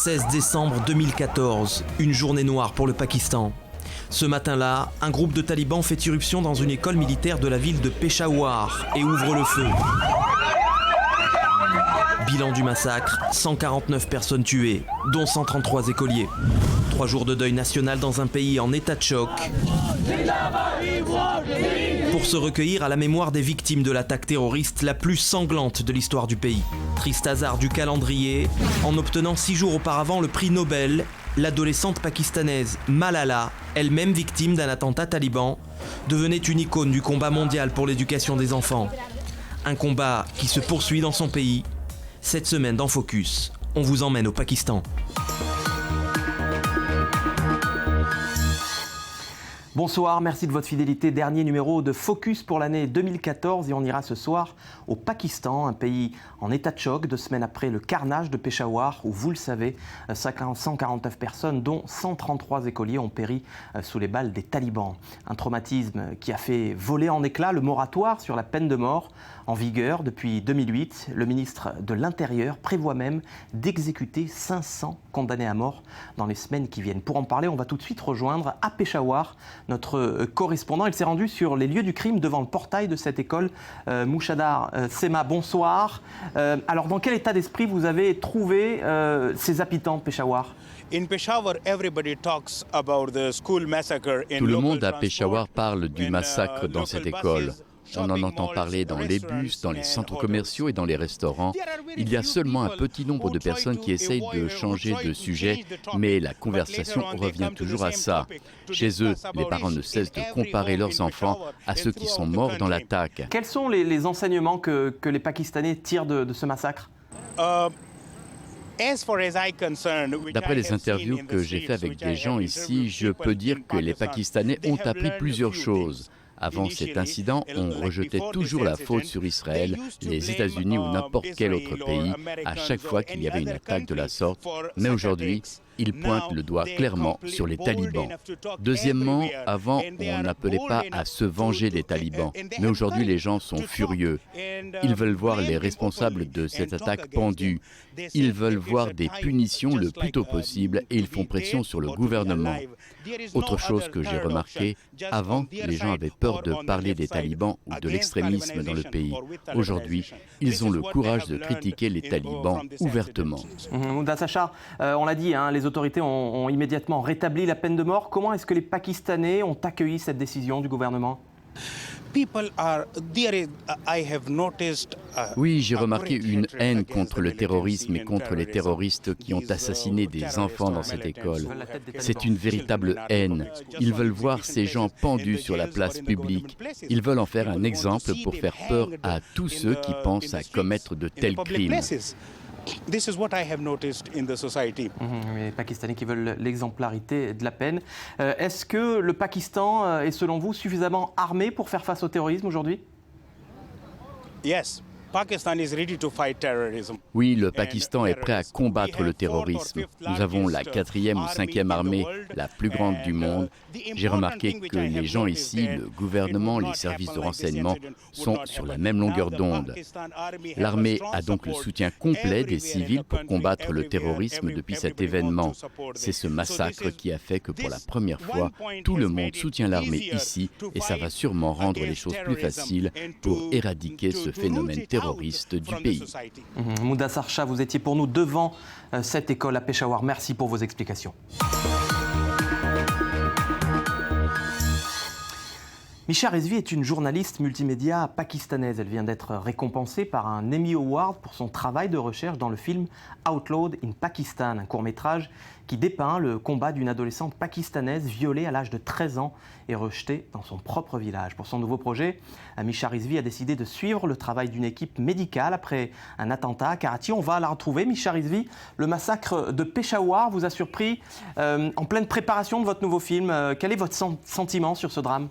16 décembre 2014, une journée noire pour le Pakistan. Ce matin-là, un groupe de talibans fait irruption dans une école militaire de la ville de Peshawar et ouvre le feu. Bilan du massacre, 149 personnes tuées, dont 133 écoliers. 3 jours de deuil national dans un pays en état de choc pour se recueillir à la mémoire des victimes de l'attaque terroriste la plus sanglante de l'histoire du pays. Triste hasard du calendrier, en obtenant 6 jours auparavant le prix Nobel, l'adolescente pakistanaise Malala, elle-même victime d'un attentat taliban, devenait une icône du combat mondial pour l'éducation des enfants. Un combat qui se poursuit dans son pays. Cette semaine dans Focus, on vous emmène au Pakistan. Bonsoir, merci de votre fidélité. Dernier numéro de Focus pour l'année 2014 et on ira ce soir au Pakistan, un pays en état de choc 2 semaines après le carnage de Peshawar où, vous le savez, 149 personnes dont 133 écoliers ont péri sous les balles des talibans. Un traumatisme qui a fait voler en éclats le moratoire sur la peine de mort en vigueur depuis 2008. Le ministre de l'Intérieur prévoit même d'exécuter 500 condamnés à mort dans les semaines qui viennent. Pour en parler, on va tout de suite rejoindre à Peshawar notre correspondant. Il s'est rendu sur les lieux du crime devant le portail de cette école. Mouchadar Sema, bonsoir. Alors, dans quel état d'esprit vous avez trouvé ces habitants de Peshawar ? Tout le monde à Peshawar parle du massacre dans cette école. On en entend parler dans les bus, dans les centres commerciaux et dans les restaurants. Il y a seulement un petit nombre de personnes qui essayent de changer de sujet, mais la conversation revient toujours à ça. Chez eux, les parents ne cessent de comparer leurs enfants à ceux qui sont morts dans l'attaque. Quels sont les enseignements que les Pakistanais tirent de ce massacre ? D'après les interviews que j'ai faites avec des gens ici, je peux dire que les Pakistanais ont appris plusieurs choses. Avant cet incident, on rejetait toujours la faute sur Israël, les États-Unis ou n'importe quel autre pays, à chaque fois qu'il y avait une attaque de la sorte. Mais aujourd'hui, ils pointent le doigt clairement sur les talibans. Deuxièmement, avant, on n'appelait pas à se venger des talibans. Mais aujourd'hui, les gens sont furieux. Ils veulent voir les responsables de cette attaque pendus. Ils veulent voir des punitions le plus tôt possible et ils font pression sur le gouvernement. Autre chose que j'ai remarqué, avant, les gens avaient peur de parler des talibans ou de l'extrémisme dans le pays. Aujourd'hui, ils ont le courage de critiquer les talibans ouvertement. Mudassar, on l'a dit, les autorités ont immédiatement rétabli la peine de mort. Comment est-ce que les Pakistanais ont accueilli cette décision du gouvernement ? Oui, j'ai remarqué une haine contre le terrorisme et contre les terroristes qui ont assassiné des enfants dans cette école. C'est une véritable haine. Ils veulent voir ces gens pendus sur la place publique. Ils veulent en faire un exemple pour faire peur à tous ceux qui pensent à commettre de tels crimes. Les Pakistanais qui veulent l'exemplarité de la peine. Est-ce que le Pakistan est, selon vous, suffisamment armé pour faire face au terrorisme aujourd'hui ? Oui, le Pakistan est prêt à combattre le terrorisme. Nous avons la 4e ou 5e armée, la plus grande du monde. J'ai remarqué que les gens ici, le gouvernement, les services de renseignement, sont sur la même longueur d'onde. L'armée a donc le soutien complet des civils pour combattre le terrorisme depuis cet événement. C'est ce massacre qui a fait que pour la première fois, tout le monde soutient l'armée ici et ça va sûrement rendre les choses plus faciles pour éradiquer ce phénomène terroriste du pays. Mudassar Shah, vous étiez pour nous devant cette école à Peshawar. Merci pour vos explications. Misha Rezvi est une journaliste multimédia pakistanaise. Elle vient d'être récompensée par un Emmy Award pour son travail de recherche dans le film Outlawed in Pakistan, un court-métrage qui dépeint le combat d'une adolescente pakistanaise violée à l'âge de 13 ans et rejetée dans son propre village. Pour son nouveau projet, Misha Rezvi a décidé de suivre le travail d'une équipe médicale après un attentat à Karachi. On va la retrouver. Misha Rezvi, le massacre de Peshawar vous a surpris en pleine préparation de votre nouveau film. Quel est votre sentiment sur ce drame ?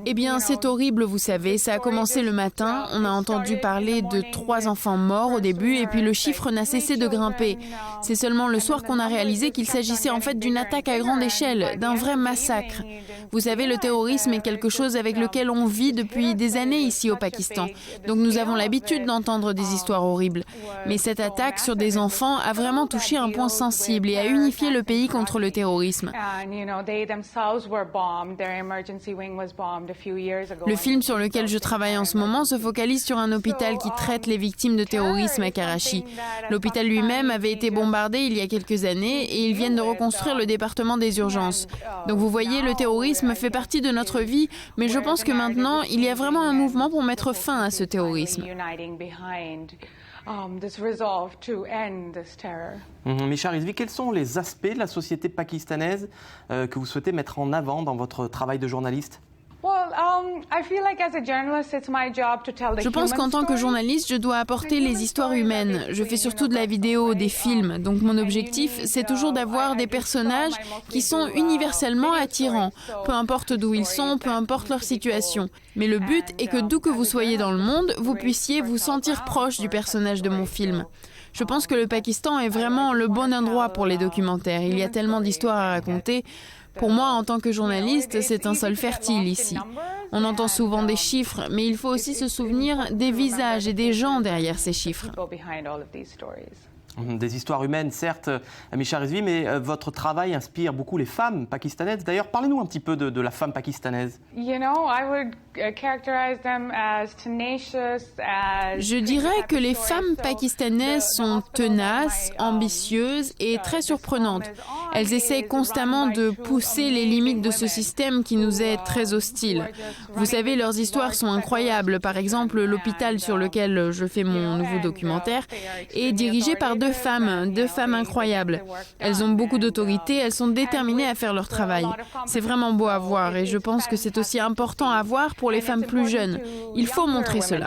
Eh bien, c'est horrible, vous savez. Ça a commencé le matin. On a entendu parler de 3 enfants morts au début et puis le chiffre n'a cessé de grimper. C'est seulement le soir qu'on a réalisé qu'il s'agissait en fait d'une attaque à grande échelle, d'un vrai massacre. Vous savez, le terrorisme est quelque chose avec lequel on vit depuis des années ici au Pakistan. Donc nous avons l'habitude d'entendre des histoires horribles. Mais cette attaque sur des enfants a vraiment touché un point sensible et a unifié le pays contre le terrorisme. Le film sur lequel je travaille en ce moment se focalise sur un hôpital qui traite les victimes de terrorisme à Karachi. L'hôpital lui-même avait été bombardé il y a quelques années et ils viennent de reconstruire le département des urgences. Donc vous voyez, le terrorisme fait partie de notre vie, mais je pense que maintenant, il y a vraiment un mouvement pour mettre fin à ce terrorisme. Misha Rizvi, quels sont les aspects de la société pakistanaise que vous souhaitez mettre en avant dans votre travail de journaliste ? Je pense qu'en tant que journaliste, je dois apporter les histoires humaines. Je fais surtout de la vidéo, des films. Donc mon objectif, c'est toujours d'avoir des personnages qui sont universellement attirants. Peu importe d'où ils sont, peu importe leur situation. Mais le but est que d'où que vous soyez dans le monde, vous puissiez vous sentir proche du personnage de mon film. Je pense que le Pakistan est vraiment le bon endroit pour les documentaires. Il y a tellement d'histoires à raconter. Pour moi, en tant que journaliste, c'est un sol fertile ici. On entend souvent des chiffres, mais il faut aussi se souvenir des visages et des gens derrière ces chiffres. Des histoires humaines, certes, Misha Rizvi, mais votre travail inspire beaucoup les femmes pakistanaises. D'ailleurs, parlez-nous un petit peu de la femme pakistanaise. Je dirais que les femmes pakistanaises sont tenaces, ambitieuses et très surprenantes. Elles essaient constamment de pousser les limites de ce système qui nous est très hostile. Vous savez, leurs histoires sont incroyables. Par exemple, l'hôpital sur lequel je fais mon nouveau documentaire est dirigé par deux femmes incroyables. Elles ont beaucoup d'autorité, elles sont déterminées à faire leur travail. C'est vraiment beau à voir et je pense que c'est aussi important à voir pour les femmes plus jeunes. Il faut montrer cela.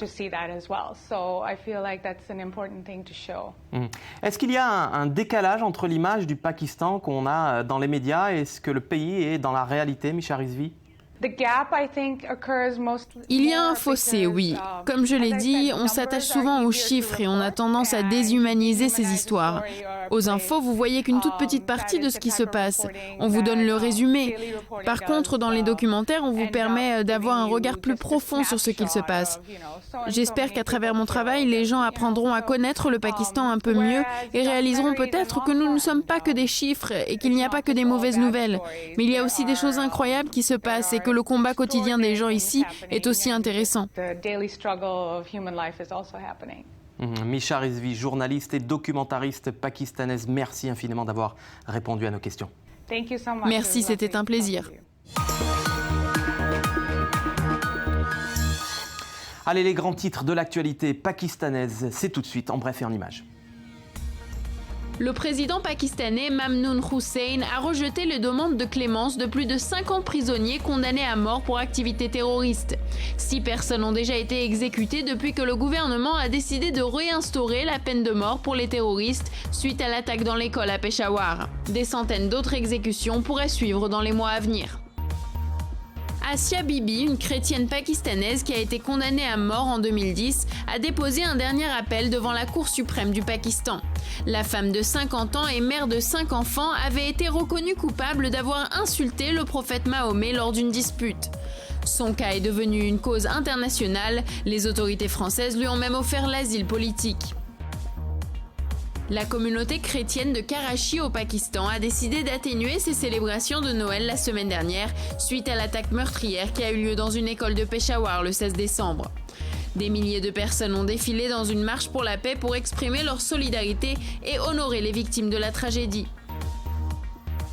Est-ce qu'il y a un décalage entre l'image du Pakistan qu'on a dans les médias et ce que le pays est dans la réalité, Misha Rizvi ? Il y a un fossé, oui. Comme je l'ai dit, on s'attache souvent aux chiffres et on a tendance à déshumaniser ces histoires. Aux infos, vous voyez qu'une toute petite partie de ce qui se passe. On vous donne le résumé. Par contre, dans les documentaires, on vous permet d'avoir un regard plus profond sur ce qu'il se passe. J'espère qu'à travers mon travail, les gens apprendront à connaître le Pakistan un peu mieux et réaliseront peut-être que nous ne sommes pas que des chiffres et qu'il n'y a pas que des mauvaises nouvelles. Mais il y a aussi des choses incroyables qui se passent et que le combat quotidien des gens ici est aussi intéressant. Misha Rizvi, journaliste et documentariste pakistanaise, merci infiniment d'avoir répondu à nos questions. Merci, c'était un plaisir. Allez, les grands titres de l'actualité pakistanaise, c'est tout de suite en bref et en images. Le président pakistanais Mamnoon Hussain a rejeté les demandes de clémence de plus de 50 prisonniers condamnés à mort pour activités terroristes. 6 personnes ont déjà été exécutées depuis que le gouvernement a décidé de réinstaurer la peine de mort pour les terroristes suite à l'attaque dans l'école à Peshawar. Des centaines d'autres exécutions pourraient suivre dans les mois à venir. Asia Bibi, une chrétienne pakistanaise qui a été condamnée à mort en 2010, a déposé un dernier appel devant la Cour suprême du Pakistan. La femme de 50 ans et mère de 5 enfants avait été reconnue coupable d'avoir insulté le prophète Mahomet lors d'une dispute. Son cas est devenu une cause internationale, les autorités françaises lui ont même offert l'asile politique. La communauté chrétienne de Karachi au Pakistan a décidé d'atténuer ses célébrations de Noël la semaine dernière suite à l'attaque meurtrière qui a eu lieu dans une école de Peshawar le 16 décembre. Des milliers de personnes ont défilé dans une marche pour la paix pour exprimer leur solidarité et honorer les victimes de la tragédie.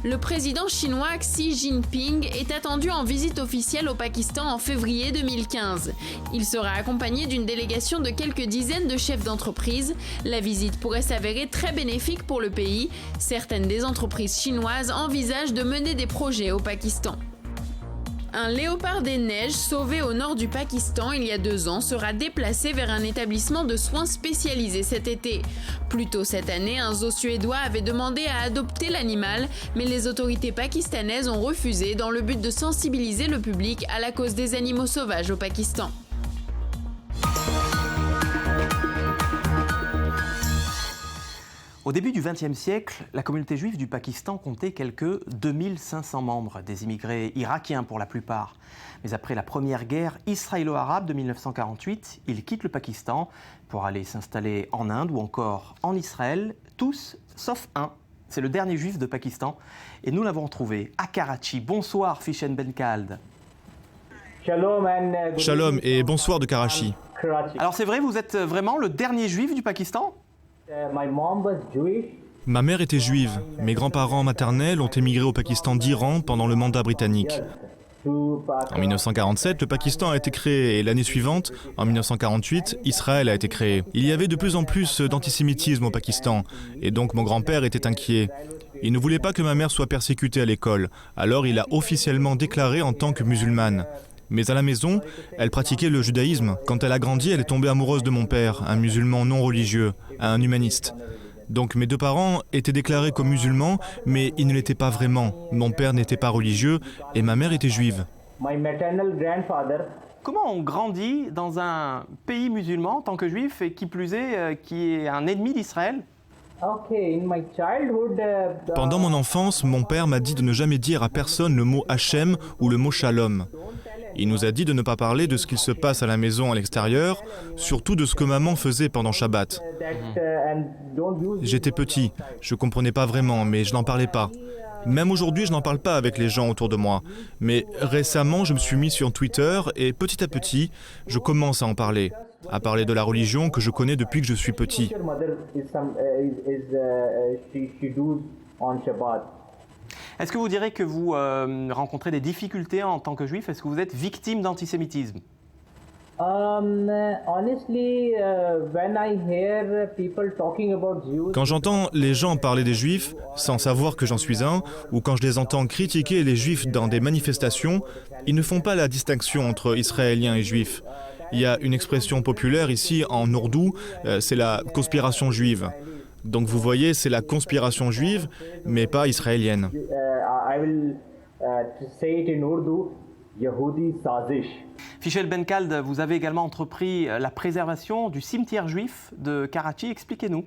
Le président chinois Xi Jinping est attendu en visite officielle au Pakistan en février 2015. Il sera accompagné d'une délégation de quelques dizaines de chefs d'entreprise. La visite pourrait s'avérer très bénéfique pour le pays. Certaines des entreprises chinoises envisagent de mener des projets au Pakistan. Un léopard des neiges sauvé au nord du Pakistan il y a 2 ans sera déplacé vers un établissement de soins spécialisé cet été. Plus tôt cette année, un zoo suédois avait demandé à adopter l'animal, mais les autorités pakistanaises ont refusé dans le but de sensibiliser le public à la cause des animaux sauvages au Pakistan. Au début du XXe siècle, la communauté juive du Pakistan comptait quelques 2500 membres, des immigrés irakiens pour la plupart. Mais après la première guerre israélo-arabe de 1948, ils quittent le Pakistan pour aller s'installer en Inde ou encore en Israël, tous sauf un. C'est le dernier juif de Pakistan et nous l'avons retrouvé à Karachi. Bonsoir Fishen Benkald. Shalom et bonsoir de Karachi. Alors c'est vrai, vous êtes vraiment le dernier juif du Pakistan ? Ma mère était juive. Mes grands-parents maternels ont émigré au Pakistan d'Iran pendant le mandat britannique. En 1947, le Pakistan a été créé et l'année suivante, en 1948, Israël a été créé. Il y avait de plus en plus d'antisémitisme au Pakistan et donc mon grand-père était inquiet. Il ne voulait pas que ma mère soit persécutée à l'école, alors il a officiellement déclaré en tant que musulmane. Mais à la maison, elle pratiquait le judaïsme. Quand elle a grandi, elle est tombée amoureuse de mon père, un musulman non religieux, un humaniste. Donc mes 2 parents étaient déclarés comme musulmans, mais ils ne l'étaient pas vraiment. Mon père n'était pas religieux et ma mère était juive. Comment on grandit dans un pays musulman en tant que juif et qui plus est, qui est un ennemi d'Israël ? Pendant mon enfance, mon père m'a dit de ne jamais dire à personne le mot Hachem ou le mot Shalom. Il nous a dit de ne pas parler de ce qu'il se passe à la maison à l'extérieur, surtout de ce que maman faisait pendant Shabbat. J'étais petit, je ne comprenais pas vraiment, mais je n'en parlais pas. Même aujourd'hui, je n'en parle pas avec les gens autour de moi. Mais récemment, je me suis mis sur Twitter et petit à petit, je commence à en parler. À parler de la religion que je connais depuis que je suis petit. Est-ce que vous direz que vous rencontrez des difficultés en tant que juif ? Est-ce que vous êtes victime d'antisémitisme ? Quand j'entends les gens parler des juifs, sans savoir que j'en suis un, ou quand je les entends critiquer les juifs dans des manifestations, ils ne font pas la distinction entre israéliens et juifs. Il y a une expression populaire ici en ourdou, c'est la conspiration juive. Donc vous voyez, c'est la conspiration juive, mais pas israélienne. Fishen Benkald, vous avez également entrepris la préservation du cimetière juif de Karachi. Expliquez-nous.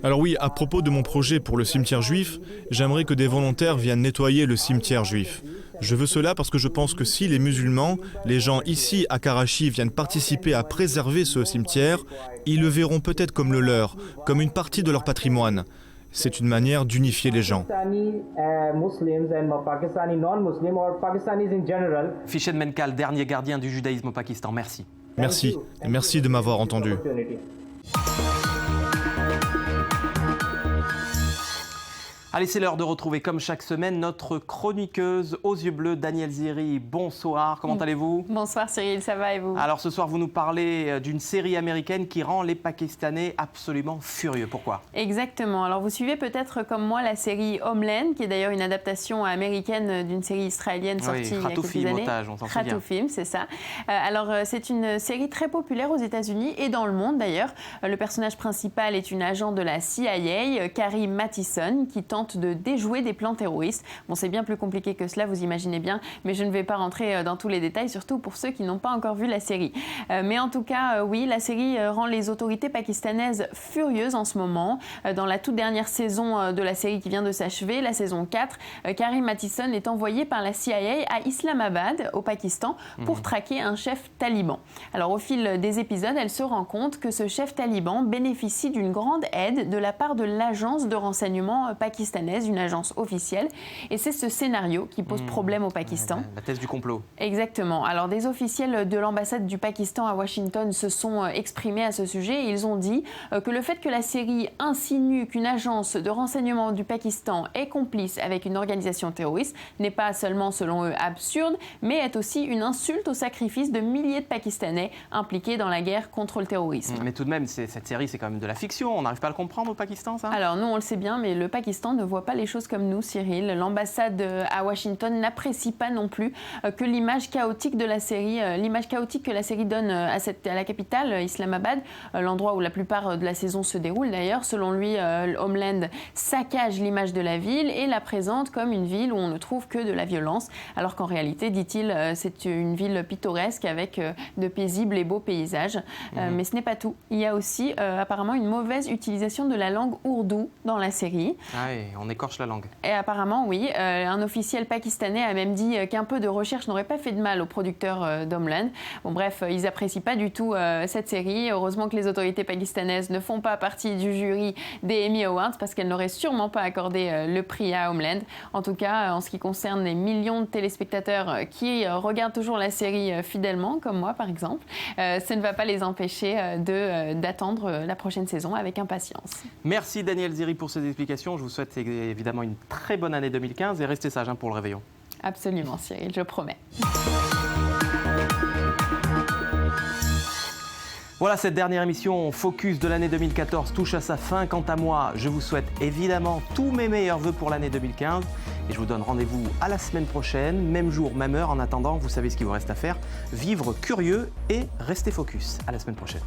Alors oui, à propos de mon projet pour le cimetière juif, j'aimerais que des volontaires viennent nettoyer le cimetière juif. Je veux cela parce que je pense que si les musulmans, les gens ici à Karachi viennent participer à préserver ce cimetière, ils le verront peut-être comme le leur, comme une partie de leur patrimoine. C'est une manière d'unifier les gens. Fishen Benkald, dernier gardien du judaïsme au Pakistan, merci. Merci, et merci de m'avoir entendu. Allez, c'est l'heure de retrouver, comme chaque semaine, notre chroniqueuse aux yeux bleus, Danielle Ziri. Bonsoir, comment allez-vous ? Bonsoir Cyril, ça va et vous ? Alors ce soir, vous nous parlez d'une série américaine qui rend les Pakistanais absolument furieux. Pourquoi ? Exactement. Alors vous suivez peut-être comme moi la série Homeland, qui est d'ailleurs une adaptation américaine d'une série israélienne sortie il y a quelques années. Otage, on s'en souvient. Khatouphim, c'est ça. Alors c'est une série très populaire aux États-Unis et dans le monde d'ailleurs. Le personnage principal est une agent de la CIA, Carrie Mathison, qui tente de déjouer des plans terroristes. Bon, c'est bien plus compliqué que cela, vous imaginez bien, mais je ne vais pas rentrer dans tous les détails, surtout pour ceux qui n'ont pas encore vu la série. Mais en tout cas, oui, la série rend les autorités pakistanaises furieuses en ce moment. Dans la toute dernière saison de la série qui vient de s'achever, la saison 4, Carrie Mathison est envoyée par la CIA à Islamabad, au Pakistan, pour traquer un chef taliban. Alors, au fil des épisodes, elle se rend compte que ce chef taliban bénéficie d'une grande aide de la part de l'agence de renseignement pakistanaise, une agence officielle. Et c'est ce scénario qui pose problème au Pakistan. La thèse du complot. Exactement. Alors, des officiels de l'ambassade du Pakistan à Washington se sont exprimés à ce sujet et ils ont dit que le fait que la série insinue qu'une agence de renseignement du Pakistan est complice avec une organisation terroriste n'est pas seulement, selon eux, absurde, mais est aussi une insulte au sacrifice de milliers de Pakistanais impliqués dans la guerre contre le terrorisme. Mais tout de même, cette série, c'est quand même de la fiction. On n'arrive pas à le comprendre au Pakistan, ça ? Alors, nous, on le sait bien, mais le Pakistan ne voit pas les choses comme nous, Cyril. L'ambassade à Washington n'apprécie pas non plus que l'image chaotique de la série, l'image chaotique que la série donne à la capitale, Islamabad, l'endroit où la plupart de la saison se déroule d'ailleurs. Selon lui, Homeland saccage l'image de la ville et la présente comme une ville où on ne trouve que de la violence, alors qu'en réalité, dit-il, c'est une ville pittoresque avec de paisibles et beaux paysages. Mais ce n'est pas tout. Il y a aussi apparemment une mauvaise utilisation de la langue ourdou dans la série. Ah oui, on écorche la langue. Et apparemment, oui. Un officiel pakistanais a même dit qu'un peu de recherche n'aurait pas fait de mal aux producteurs d'Homeland. Bon, bref, ils n'apprécient pas du tout cette série. Heureusement que les autorités pakistanaises ne font pas partie du jury des Emmy Awards parce qu'elles n'auraient sûrement pas accordé le prix à Homeland. En tout cas, en ce qui concerne les millions de téléspectateurs qui regardent toujours la série fidèlement, comme moi par exemple, ça ne va pas les empêcher d'attendre la prochaine saison avec impatience. Merci Daniel Ziri pour ces explications. Je vous souhaite évidemment une très bonne année 2015 et restez sages pour le réveillon. Absolument Cyril, je promets. Voilà, cette dernière émission Focus de l'année 2014 touche à sa fin. Quant à moi, je vous souhaite évidemment tous mes meilleurs vœux pour l'année 2015 et je vous donne rendez-vous à la semaine prochaine, même jour, même heure. En attendant, vous savez ce qu'il vous reste à faire, vivre curieux et rester focus. À la semaine prochaine.